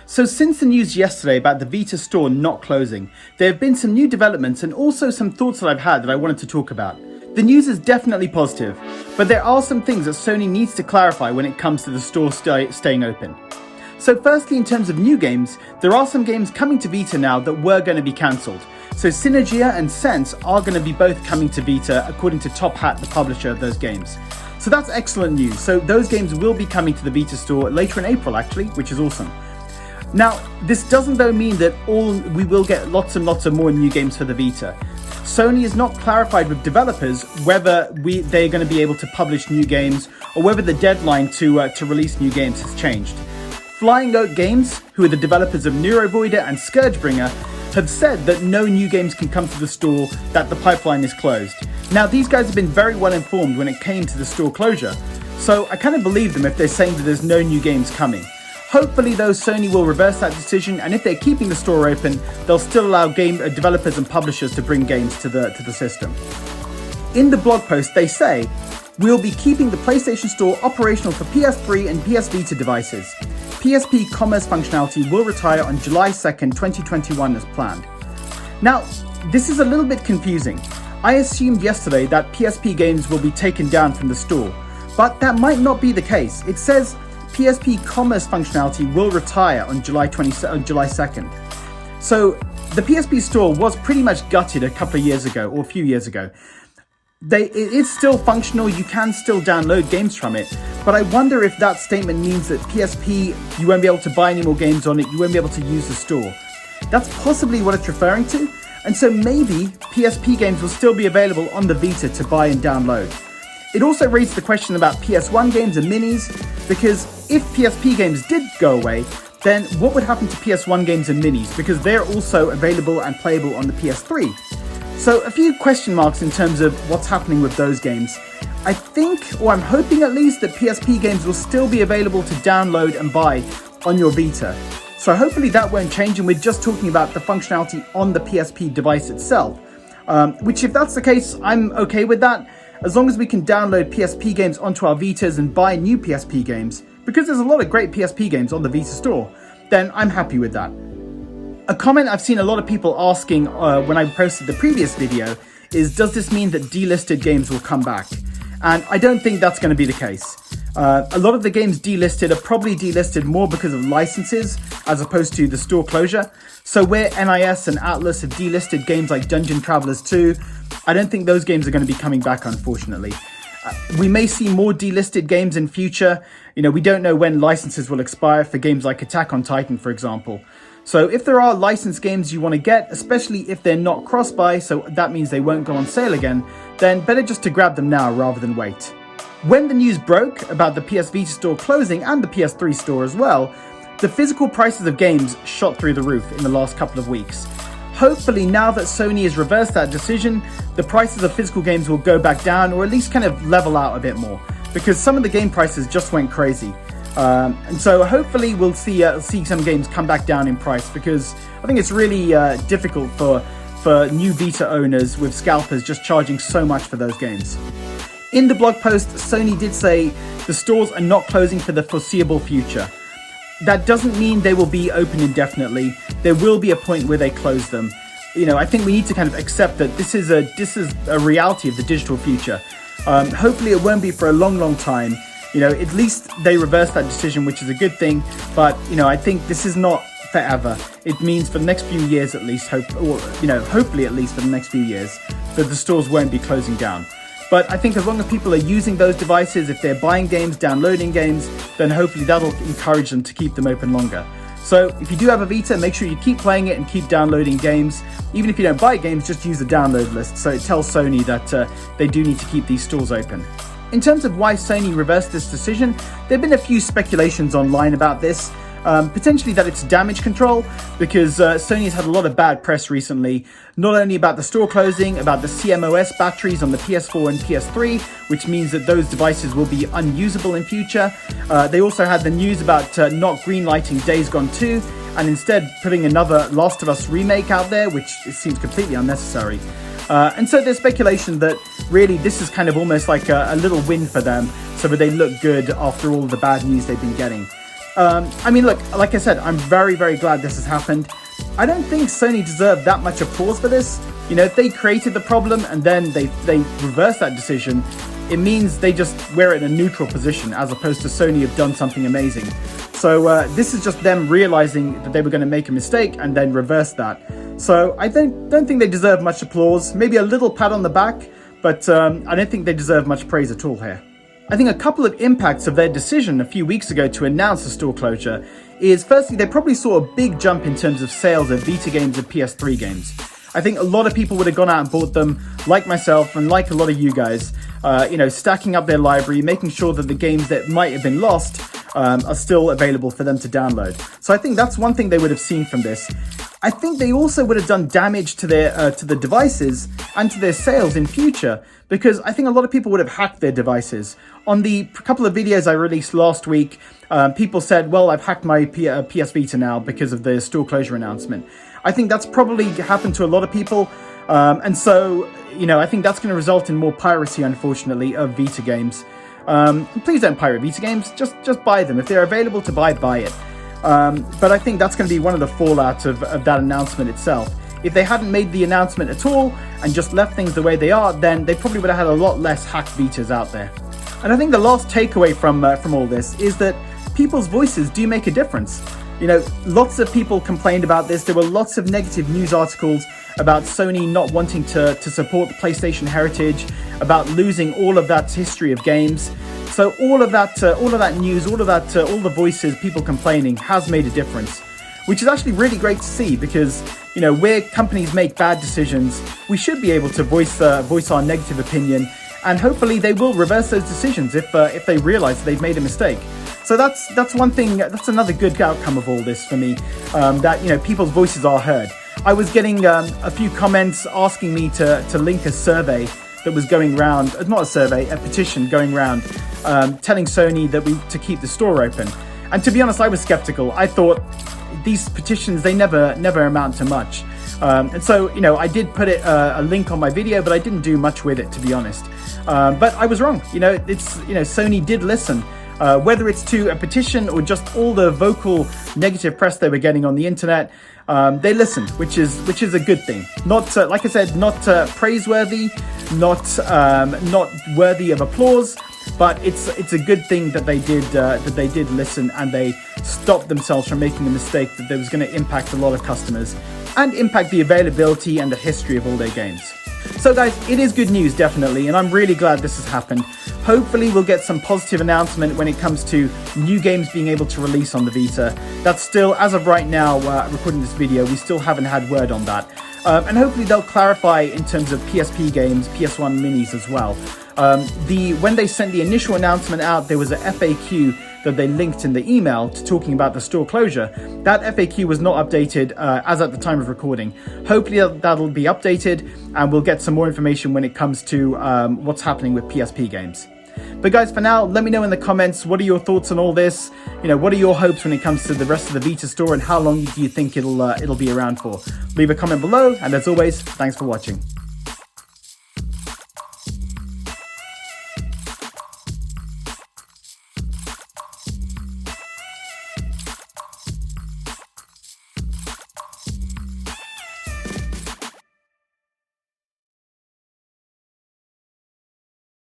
So since the news yesterday about the Vita store not closing, there have been some new developments and also some thoughts that I've had that I wanted to talk about. The news is definitely positive, but there are some things that Sony needs to clarify when it comes to the store staying open. So firstly, in terms of new games, there are some games coming to Vita now that were going to be cancelled. So Synergia and Sense are going to be both coming to Vita according to Top Hat, the publisher of those games. So that's excellent news. So those games will be coming to the Vita store later in April actually, which is awesome. Now, this doesn't though mean that we will get lots and lots of more new games for the Vita. Sony is not clarified with developers whether they're going to be able to publish new games or whether the deadline to release new games has changed. Flying Oak Games, who are the developers of Neurovoider and Scourgebringer, have said that no new games can come to the store, that the pipeline is closed. Now, these guys have been very well informed when it came to the store closure, so I kind of believe them if they're saying that there's no new games coming. Hopefully though, Sony will reverse that decision, and if they're keeping the store open, they'll still allow game developers and publishers to bring games to the system. In the blog post, they say, "We'll be keeping the PlayStation Store operational for PS3 and PS Vita devices. PSP commerce functionality will retire on July 2nd, 2021 as planned." Now, this is a little bit confusing. I assumed yesterday that PSP games will be taken down from the store, but that might not be the case. It says PSP commerce functionality will retire on July 2nd. So the PSP store was pretty much gutted a couple of years ago, or a few years ago. It is still functional, you can still download games from it, but I wonder if that statement means that PSP, you won't be able to buy any more games on it, you won't be able to use the store. That's possibly what it's referring to, and so maybe PSP games will still be available on the Vita to buy and download. It also raised the question about PS1 games and minis, because if PSP games did go away, then what would happen to PS1 games and minis, because they're also available and playable on the PS3. So a few question marks in terms of what's happening with those games. I think, or I'm hoping at least, that PSP games will still be available to download and buy on your Vita. So hopefully that won't change, and we're just talking about the functionality on the PSP device itself. Which, if that's the case, I'm okay with that. As long as we can download PSP games onto our Vitas and buy new PSP games, because there's a lot of great PSP games on the Vita store, then I'm happy with that. A comment I've seen a lot of people asking when I posted the previous video is, does this mean that delisted games will come back? And I don't think that's going to be the case. A lot of the games delisted are probably delisted more because of licenses as opposed to the store closure. So where NIS and Atlas have delisted games like Dungeon Travelers 2, I don't think those games are going to be coming back, unfortunately. We may see more delisted games in future. You know, we don't know when licenses will expire for games like Attack on Titan, for example. So if there are licensed games you want to get, especially if they're not cross-buy, so that means they won't go on sale again, then better just to grab them now rather than wait. When the news broke about the PS Vita store closing and the PS3 store as well, the physical prices of games shot through the roof in the last couple of weeks. Hopefully now that Sony has reversed that decision, the prices of physical games will go back down, or at least kind of level out a bit more, because some of the game prices just went crazy. And so hopefully we'll see some games come back down in price, because I think it's really difficult for new Vita owners with scalpers just charging so much for those games. In the blog post, Sony did say the stores are not closing for the foreseeable future. That doesn't mean they will be open indefinitely. There will be a point where they close them. You know, I think we need to kind of accept that this is a reality of the digital future. Hopefully it won't be for a long time. You know, at least they reversed that decision, which is a good thing. But, you know, I think this is not forever. It means for the next few years at least, hopefully at least for the next few years, that the stores won't be closing down. But I think as long as people are using those devices, if they're buying games, downloading games, then hopefully that'll encourage them to keep them open longer. So if you do have a Vita, make sure you keep playing it and keep downloading games. Even if you don't buy games, just use the download list, so it tells Sony that they do need to keep these stores open. In terms of why Sony reversed this decision, there have been a few speculations online about this. Potentially that it's damage control, because Sony has had a lot of bad press recently, not only about the store closing, about the CMOS batteries on the PS4 and PS3, which means that those devices will be unusable in future. They also had the news about not greenlighting Days Gone 2, and instead putting another Last of Us remake out there, which seems completely unnecessary. And so there's speculation that really this is kind of almost like a little win for them, so that they look good after all the bad news they've been getting. I mean, look, like I said, I'm very, very glad this has happened. I don't think Sony deserved that much applause for this. You know, if they created the problem and then they reversed that decision, it means we're in a neutral position as opposed to Sony have done something amazing. So this is just them realizing that they were going to make a mistake and then reverse that. So I don't think they deserve much applause. Maybe a little pat on the back, but I don't think they deserve much praise at all here. I think a couple of impacts of their decision a few weeks ago to announce the store closure is, firstly, they probably saw a big jump in terms of sales of Vita games and PS3 games. I think a lot of people would have gone out and bought them, like myself and like a lot of you guys, stacking up their library, making sure that the games that might have been lost are still available for them to download. So I think that's one thing they would have seen from this. I think they also would have done damage to their to the devices and to their sales in future, because I think a lot of people would have hacked their devices. On the couple of videos I released last week, people said, well, I've hacked my PS Vita now because of the store closure announcement. I think that's probably happened to a lot of people. And so, I think that's going to result in more piracy, unfortunately, of Vita games. Please don't pirate Vita games. Just buy them. If they're available to buy it. But I think that's going to be one of the fallout of that announcement itself. If they hadn't made the announcement at all and just left things the way they are, then they probably would have had a lot less hacked Vitas out there. And I think the last takeaway from all this is that people's voices do make a difference. Lots of people complained about this. There were lots of negative news articles about Sony not wanting to support the PlayStation heritage, about losing all of that history of games. So all of that news, all the voices, people complaining has made a difference, which is actually really great to see, because where companies make bad decisions, we should be able to voice our negative opinion, and hopefully they will reverse those decisions if they realize they've made a mistake. So that's one thing. That's another good outcome of all this for me. That people's voices are heard. I was getting a few comments asking me to link a survey that was going around, not a survey, a petition going around, telling Sony that to keep the store open. And to be honest, I was skeptical. I thought these petitions, they never amount to much. And so, I did put a link on my video, but I didn't do much with it, to be honest. But I was wrong. Sony did listen. Whether it's to a petition or just all the vocal negative press they were getting on the internet, they listened, which is a good thing. Not like I said, not praiseworthy, not worthy of applause, but it's a good thing that they did listen, and they stopped themselves from making a mistake that was going to impact a lot of customers and impact the availability and the history of all their games. So guys, it is good news, definitely, and I'm really glad this has happened. Hopefully we'll get some positive announcement when it comes to new games being able to release on the Vita. That's still, as of right now, recording this video, we still haven't had word on that. And hopefully they'll clarify in terms of PSP games, PS1 minis as well. When they sent the initial announcement out, there was a FAQ that they linked in the email to talking about the store closure. That FAQ was not updated as at the time of recording. Hopefully that'll be updated, and we'll get some more information when it comes to what's happening with PSP games. But guys, for now, let me know in the comments, what are your thoughts on all this? What are your hopes when it comes to the rest of the Vita store, and how long do you think it'll be around for? Leave a comment below, and as always, thanks for watching.